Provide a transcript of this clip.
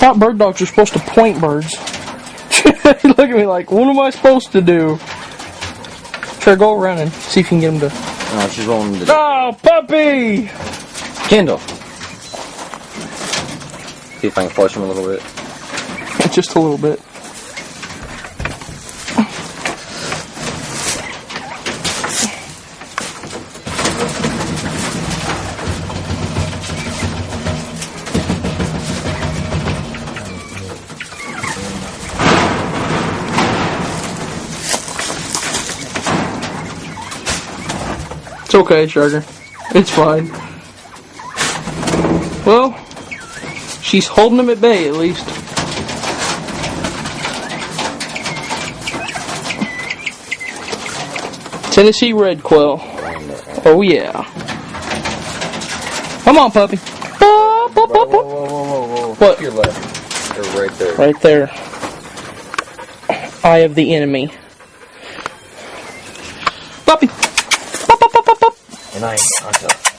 thought bird dogs are supposed to point birds. Look at me like, what am I supposed to do? Try to go around and see if you can get him to... No, she's rolling the... Oh, puppy! Kendall! See if I can flush him a little bit. Just a little bit. It's okay, Sugar. It's fine. Well, she's holding him at bay, at least. Tennessee red quail. Oh, yeah. Come on, puppy. Whoa. What? To your left. Or right there. Right there. Eye of the enemy. Puppy. Pop. And I ain't.